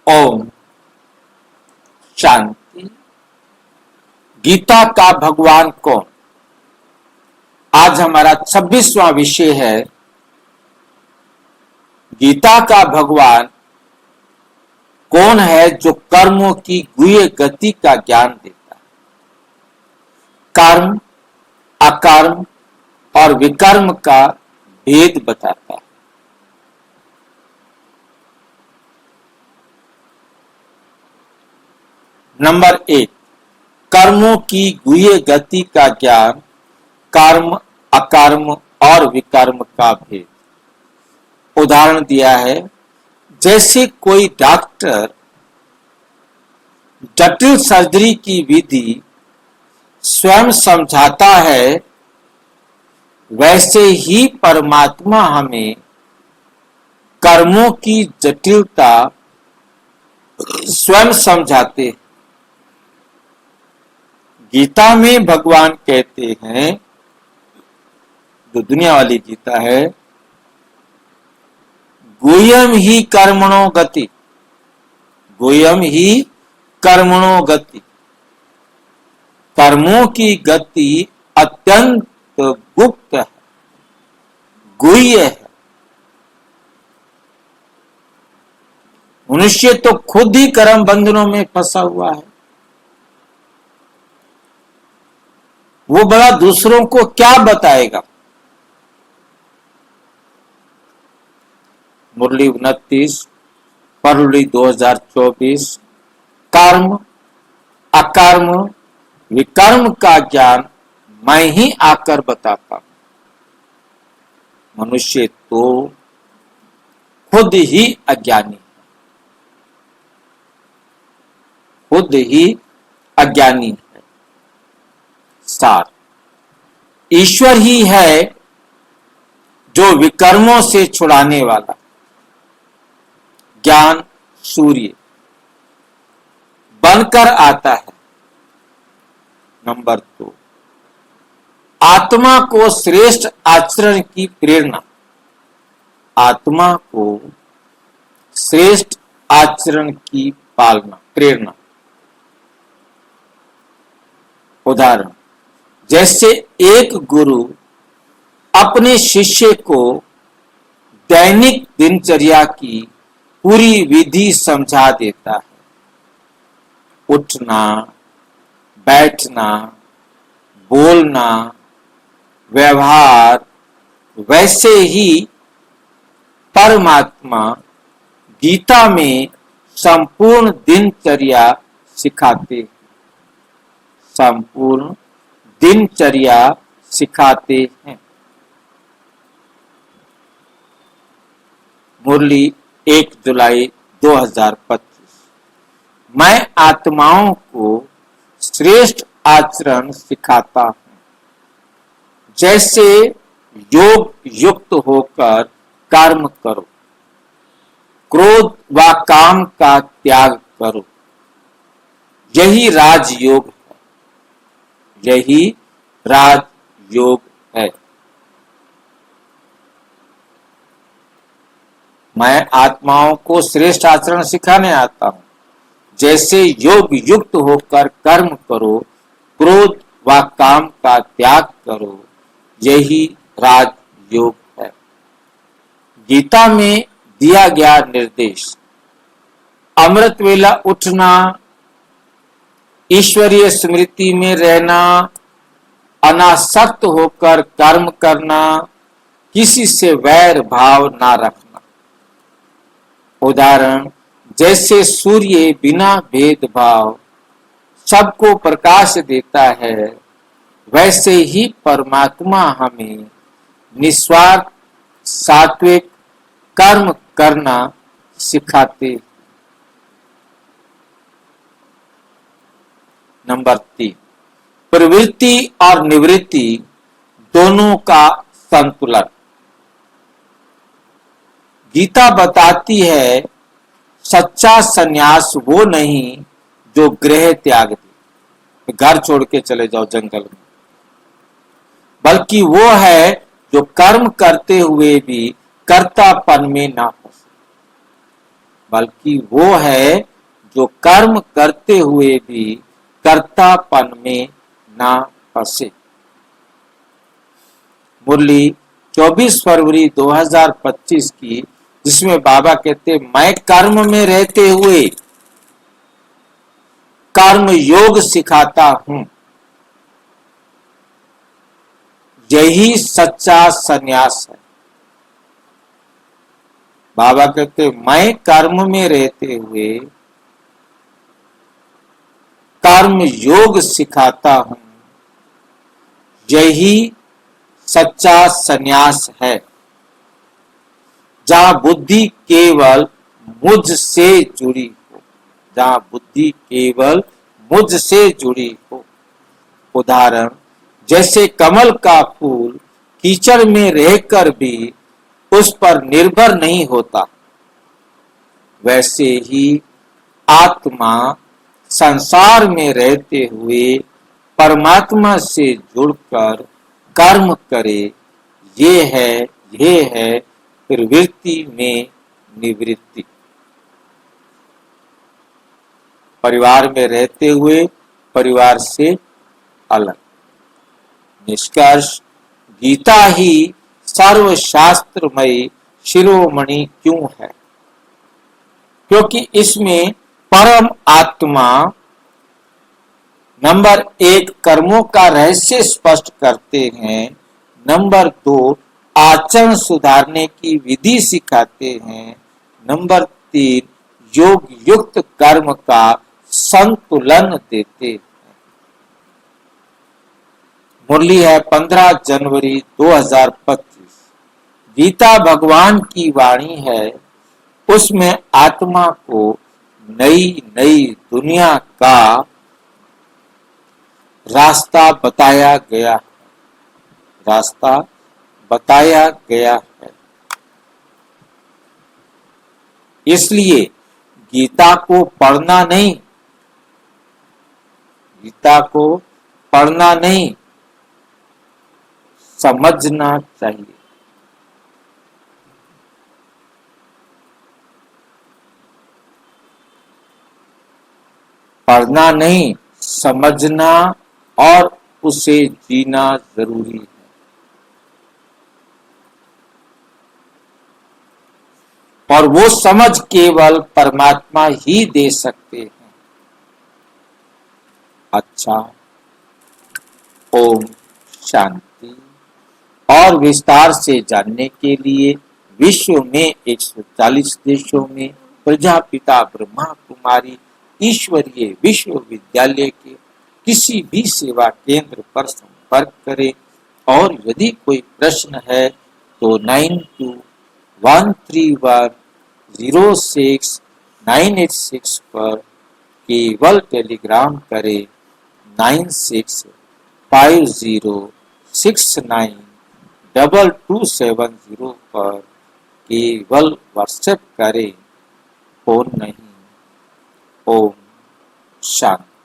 ओम शांति। गीता का भगवान कौन? आज हमारा 26वां विषय है गीता का भगवान कौन है जो कर्मों की गुह्य गति का ज्ञान देता है, कर्म, अकर्म और विकर्म का भेद बताता है। नंबर 1, कर्मों की गुह्य गति का ज्ञान, कर्म, अकर्म और विकर्म का भेद। उदाहरण दिया है, जैसे कोई डॉक्टर जटिल सर्जरी की विधि स्वयं समझाता है, वैसे ही परमात्मा हमें कर्मों की जटिलता स्वयं समझाते हैं। गीता में भगवान कहते हैं, जो दुनिया वाली गीता है, गुह्यम ही कर्मणो गति, गुह्यम ही कर्मणो गति। कर्मों की गति अत्यंत गुप्त है, गुह्य है। मनुष्य तो खुद ही कर्म बंधनों में फंसा हुआ है, वो बड़ा दूसरों को क्या बताएगा। मुरली 29 फरवरी 2024। कर्म, अकर्म, विकर्म का ज्ञान मैं ही आकर बताता हूं। मनुष्य तो खुद ही अज्ञानी है, खुद ही अज्ञानी है। सार, ईश्वर ही है जो विकर्मों से छुड़ाने वाला। ज्ञान सूर्य बनकर आता है। नंबर 2, आत्मा को श्रेष्ठ आचरण की प्रेरणा, आत्मा को श्रेष्ठ आचरण की पालना, प्रेरणा। उदाहरण, जैसे एक गुरु अपने शिष्य को दैनिक दिनचर्या की पूरी विधि समझा देता है, उठना, बैठना, बोलना, व्यवहार, वैसे ही परमात्मा गीता में संपूर्ण दिनचर्या सिखाते, संपूर्ण दिनचर्या सिखाते हैं। मुरली 1 जुलाई 2025। मैं आत्माओं को श्रेष्ठ आचरण सिखाता हूं, जैसे योग युक्त होकर कर्म करो, क्रोध व काम का त्याग करो, यही राजयोग है, यही राजयोग है। मैं आत्माओं को श्रेष्ठ आचरण सिखाने आता हूं, जैसे योग युक्त होकर कर्म करो, क्रोध व काम का त्याग करो, यही राजयोग है। गीता में दिया गया निर्देश, अमृत वेला उठना, ईश्वरीय स्मृति में रहना, अनासक्त होकर कर्म करना, किसी से वैर भाव ना रखना। उदाहरण, जैसे सूर्य बिना भेदभाव सबको प्रकाश देता है, वैसे ही परमात्मा हमें निस्वार्थ सात्विक कर्म करना सिखाते। नंबर 3, प्रवृत्ति और निवृत्ति दोनों का संतुलन। गीता बताती है, सच्चा सन्यास वो नहीं जो गृह त्याग दे, घर छोड़ के चले जाओ जंगल में, बल्कि वो है जो कर्म करते हुए भी कर्तापन में ना फंसे। बल्कि वो है जो कर्म करते हुए भी कर्तापन में ना फंसे। मुरली 24 फरवरी 2025 की, जिसमें बाबा कहते मैं कर्म में रहते हुए कर्म योग सिखाता हूं, यही सच्चा सन्यास है। बाबा कहते मैं कर्म में रहते हुए कर्म योग सिखाता हूं, यही सच्चा सन्यास है। जहां बुद्धि केवल मुझसे जुड़ी हो, जहां बुद्धि केवल मुझसे जुड़ी हो। उदाहरण, जैसे कमल का फूल कीचड़ में रहकर भी उस पर निर्भर नहीं होता, वैसे ही आत्मा संसार में रहते हुए परमात्मा से जुड़कर कर्म करे, ये है प्रवृत्ति में निवृत्ति। परिवार में रहते हुए परिवार से अलग। निष्कर्ष, गीता ही सर्वशास्त्रमयी शिरोमणि क्यों है? क्योंकि इसमें परम आत्मा नंबर 1 कर्मों का रहस्य स्पष्ट करते हैं, नंबर 2 आचरण सुधारने की विधि सिखाते हैं, नंबर 3 योग युक्त कर्म का संतुलन देते हैं। मुरली है 15 जनवरी 2025। गीता भगवान की वाणी है, उसमें आत्मा को नई नई दुनिया का रास्ता बताया गया है, रास्ता बताया गया है। इसलिए गीता को पढ़ना नहीं, गीता को पढ़ना नहीं, समझना चाहिए। पढ़ना नहीं, समझना और उसे जीना जरूरी है। और वो समझ केवल परमात्मा ही दे सकते हैं। अच्छा, ओम शांति। और विस्तार से जानने के लिए विश्व में 140 देशों में प्रजापिता ब्रह्मा कुमारी ईश्वरीय विश्वविद्यालय के किसी भी सेवा केंद्र पर संपर्क करें। और यदि कोई प्रश्न है तो 9213106986 पर केवल टेलीग्राम करें, 9650692270 पर केवल व्हाट्सएप करें, फोन नहीं। ओम शांति।